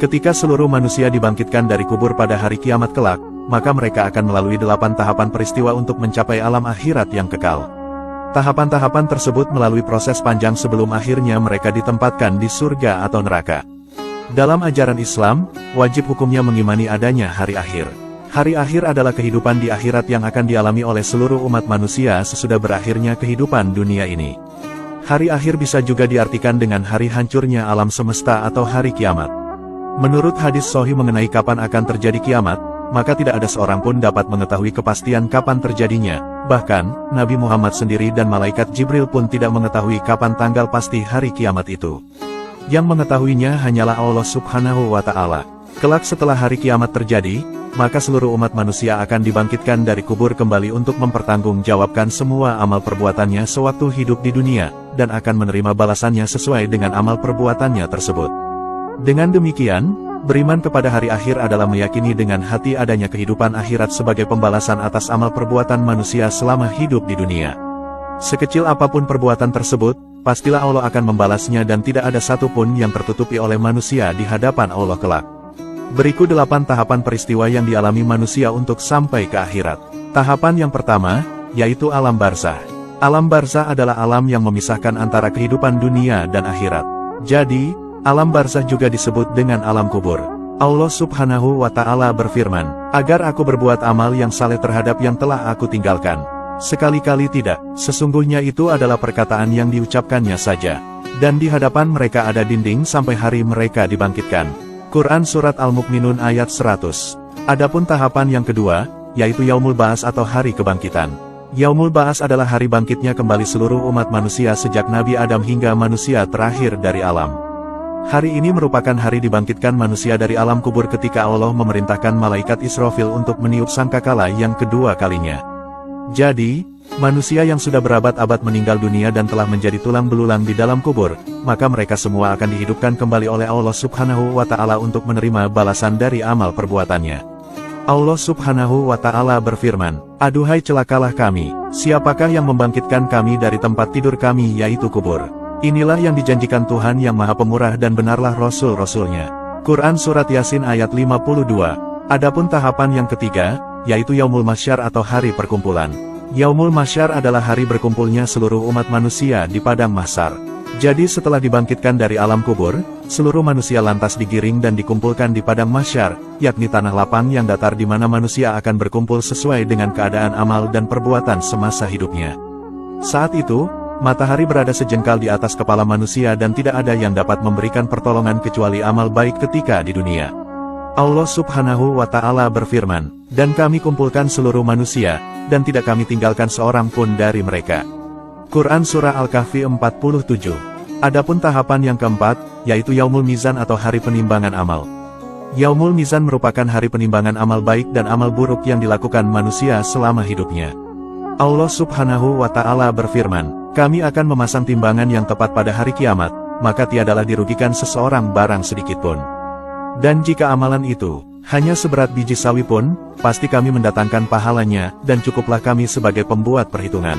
Ketika seluruh manusia dibangkitkan dari kubur pada hari kiamat kelak, maka mereka akan melalui 8 tahapan peristiwa untuk mencapai alam akhirat yang kekal. Tahapan-tahapan tersebut melalui proses panjang sebelum akhirnya mereka ditempatkan di surga atau neraka. Dalam ajaran Islam, wajib hukumnya mengimani adanya hari akhir. Hari akhir adalah kehidupan di akhirat yang akan dialami oleh seluruh umat manusia sesudah berakhirnya kehidupan dunia ini. Hari akhir bisa juga diartikan dengan hari hancurnya alam semesta atau hari kiamat. Menurut hadis sahih mengenai kapan akan terjadi kiamat, maka tidak ada seorang pun dapat mengetahui kepastian kapan terjadinya. Bahkan, Nabi Muhammad sendiri dan malaikat Jibril pun tidak mengetahui kapan tanggal pasti hari kiamat itu. Yang mengetahuinya hanyalah Allah Subhanahu wa Ta'ala. Kelak setelah hari kiamat terjadi, maka seluruh umat manusia akan dibangkitkan dari kubur kembali untuk mempertanggungjawabkan semua amal perbuatannya sewaktu hidup di dunia, dan akan menerima balasannya sesuai dengan amal perbuatannya tersebut. Dengan demikian, beriman kepada hari akhir adalah meyakini dengan hati adanya kehidupan akhirat sebagai pembalasan atas amal perbuatan manusia selama hidup di dunia. Sekecil apapun perbuatan tersebut, pastilah Allah akan membalasnya dan tidak ada satupun yang tertutupi oleh manusia di hadapan Allah kelak. Berikut 8 tahapan peristiwa yang dialami manusia untuk sampai ke akhirat. Tahapan yang pertama, yaitu alam barzah. Alam barzah adalah alam yang memisahkan antara kehidupan dunia dan akhirat. Jadi, alam barzah juga disebut dengan alam kubur. Allah Subhanahu wa Ta'ala berfirman, "Agar aku berbuat amal yang saleh terhadap yang telah aku tinggalkan." Sekali-kali tidak, sesungguhnya itu adalah perkataan yang diucapkannya saja. Dan di hadapan mereka ada dinding sampai hari mereka dibangkitkan. Quran Surat Al-Mu'minun ayat 100. Adapun tahapan yang kedua, yaitu Yaumul Ba'ats atau hari kebangkitan. Yaumul Ba'ats adalah hari bangkitnya kembali seluruh umat manusia sejak Nabi Adam hingga manusia terakhir dari alam. Hari ini merupakan hari dibangkitkan manusia dari alam kubur ketika Allah memerintahkan malaikat Israfil untuk meniup sangkakala yang kedua kalinya. Jadi, manusia yang sudah berabad-abad meninggal dunia dan telah menjadi tulang belulang di dalam kubur, maka mereka semua akan dihidupkan kembali oleh Allah Subhanahu wa Ta'ala untuk menerima balasan dari amal perbuatannya. Allah Subhanahu wa Ta'ala berfirman, "Aduhai celakalah kami, siapakah yang membangkitkan kami dari tempat tidur kami yaitu kubur? Inilah yang dijanjikan Tuhan yang Maha Pemurah dan benarlah Rasul-Rasulnya." Quran Surat Yasin ayat 52. Adapun tahapan yang ketiga, yaitu Yaumul Mahsyar atau hari perkumpulan. Yaumul Mahsyar adalah hari berkumpulnya seluruh umat manusia di padang mahsyar. Jadi setelah dibangkitkan dari alam kubur, seluruh manusia lantas digiring dan dikumpulkan di padang mahsyar, yakni tanah lapang yang datar di mana manusia akan berkumpul sesuai dengan keadaan amal dan perbuatan semasa hidupnya. Saat itu, matahari berada sejengkal di atas kepala manusia dan tidak ada yang dapat memberikan pertolongan kecuali amal baik ketika di dunia. Allah Subhanahu wa Ta'ala berfirman, "Dan kami kumpulkan seluruh manusia, dan tidak kami tinggalkan seorang pun dari mereka." Quran Surah Al-Kahfi 47. Adapun tahapan yang keempat, yaitu Yaumul Mizan atau hari penimbangan amal. Yaumul Mizan merupakan hari penimbangan amal baik dan amal buruk yang dilakukan manusia selama hidupnya. Allah Subhanahu wa Ta'ala berfirman, "Kami akan memasang timbangan yang tepat pada hari kiamat, maka tiadalah dirugikan seseorang barang sedikitpun. Dan jika amalan itu hanya seberat biji sawi pun, pasti kami mendatangkan pahalanya, dan cukuplah kami sebagai pembuat perhitungan."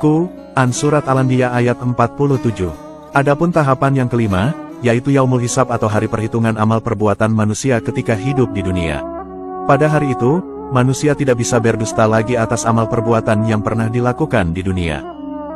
Quran Surat Al-Anbiya ayat 47. Adapun tahapan yang kelima, yaitu Yaumul Hisab atau hari perhitungan amal perbuatan manusia ketika hidup di dunia. Pada hari itu, manusia tidak bisa berdusta lagi atas amal perbuatan yang pernah dilakukan di dunia.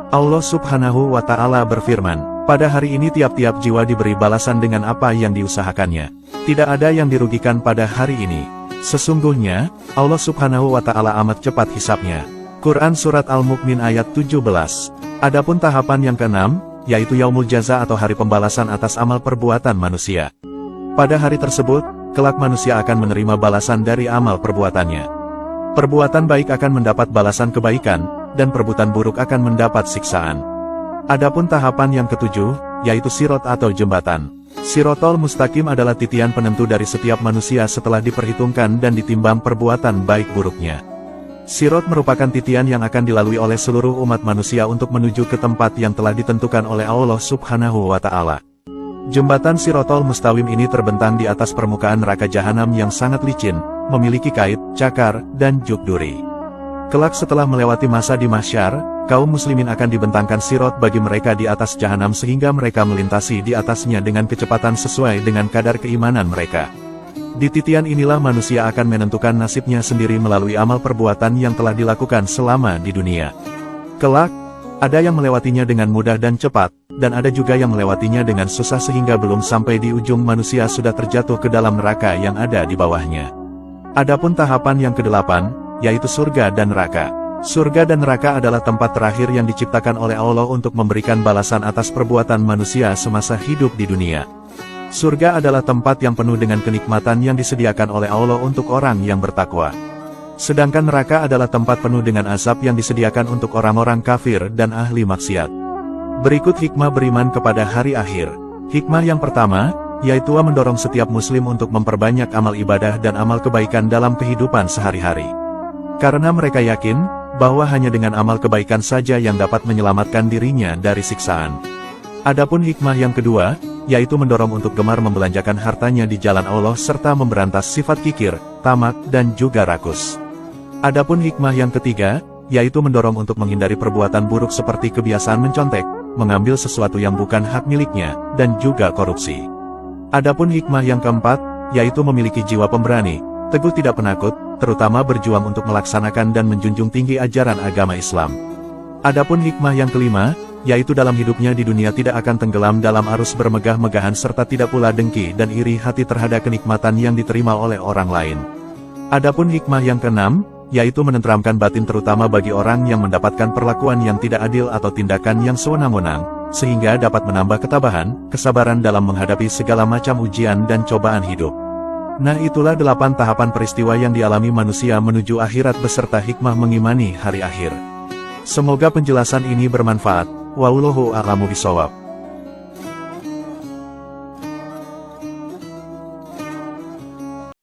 Allah Subhanahu wa Ta'ala berfirman, "Pada hari ini tiap-tiap jiwa diberi balasan dengan apa yang diusahakannya. Tidak ada yang dirugikan pada hari ini. Sesungguhnya, Allah Subhanahu wa Ta'ala amat cepat hisabnya." Quran Surat Al-Mu'min ayat 17. Adapun tahapan yang keenam, yaitu Yaumul Jaza atau hari pembalasan atas amal perbuatan manusia. Pada hari tersebut, kelak manusia akan menerima balasan dari amal perbuatannya. Perbuatan baik akan mendapat balasan kebaikan, dan perbuatan buruk akan mendapat siksaan. Adapun tahapan yang ketujuh, yaitu Sirat atau jembatan. Sirotol Mustaqim adalah titian penentu dari setiap manusia setelah diperhitungkan dan ditimbang perbuatan baik buruknya. Sirat merupakan titian yang akan dilalui oleh seluruh umat manusia untuk menuju ke tempat yang telah ditentukan oleh Allah Subhanahu wa Ta'ala. Jembatan Sirotol Mustaqim ini terbentang di atas permukaan neraka jahanam yang sangat licin, memiliki kait, cakar, dan juk duri. Kelak setelah melewati masa di mahsyar, kaum muslimin akan dibentangkan sirot bagi mereka di atas jahanam sehingga mereka melintasi di atasnya dengan kecepatan sesuai dengan kadar keimanan mereka. Di titian inilah manusia akan menentukan nasibnya sendiri melalui amal perbuatan yang telah dilakukan selama di dunia. Kelak, ada yang melewatinya dengan mudah dan cepat, dan ada juga yang melewatinya dengan susah sehingga belum sampai di ujung manusia sudah terjatuh ke dalam neraka yang ada di bawahnya. Adapun tahapan yang kedelapan, yaitu surga dan neraka. Surga dan neraka adalah tempat terakhir yang diciptakan oleh Allah untuk memberikan balasan atas perbuatan manusia semasa hidup di dunia. Surga adalah tempat yang penuh dengan kenikmatan yang disediakan oleh Allah untuk orang yang bertakwa. Sedangkan neraka adalah tempat penuh dengan azab yang disediakan untuk orang-orang kafir dan ahli maksiat. Berikut hikmah beriman kepada hari akhir. Hikmah yang pertama, yaitu mendorong setiap muslim untuk memperbanyak amal ibadah dan amal kebaikan dalam kehidupan sehari-hari. Karena mereka yakin, bahwa hanya dengan amal kebaikan saja yang dapat menyelamatkan dirinya dari siksaan. Adapun hikmah yang kedua, yaitu mendorong untuk gemar membelanjakan hartanya di jalan Allah serta memberantas sifat kikir, tamak, dan juga rakus. Adapun hikmah yang ketiga, yaitu mendorong untuk menghindari perbuatan buruk seperti kebiasaan mencontek, mengambil sesuatu yang bukan hak miliknya, dan juga korupsi. Adapun hikmah yang keempat, yaitu memiliki jiwa pemberani, teguh tidak penakut, terutama berjuang untuk melaksanakan dan menjunjung tinggi ajaran agama Islam. Adapun hikmah yang kelima, yaitu dalam hidupnya di dunia tidak akan tenggelam dalam arus bermegah-megahan serta tidak pula dengki dan iri hati terhadap kenikmatan yang diterima oleh orang lain. Adapun hikmah yang keenam, yaitu menenteramkan batin terutama bagi orang yang mendapatkan perlakuan yang tidak adil atau tindakan yang sewenang-wenang, sehingga dapat menambah ketabahan, kesabaran dalam menghadapi segala macam ujian dan cobaan hidup. Nah, itulah 8 tahapan peristiwa yang dialami manusia menuju akhirat beserta hikmah mengimani hari akhir. Semoga penjelasan ini bermanfaat. Wallahu a'lamu bishawab.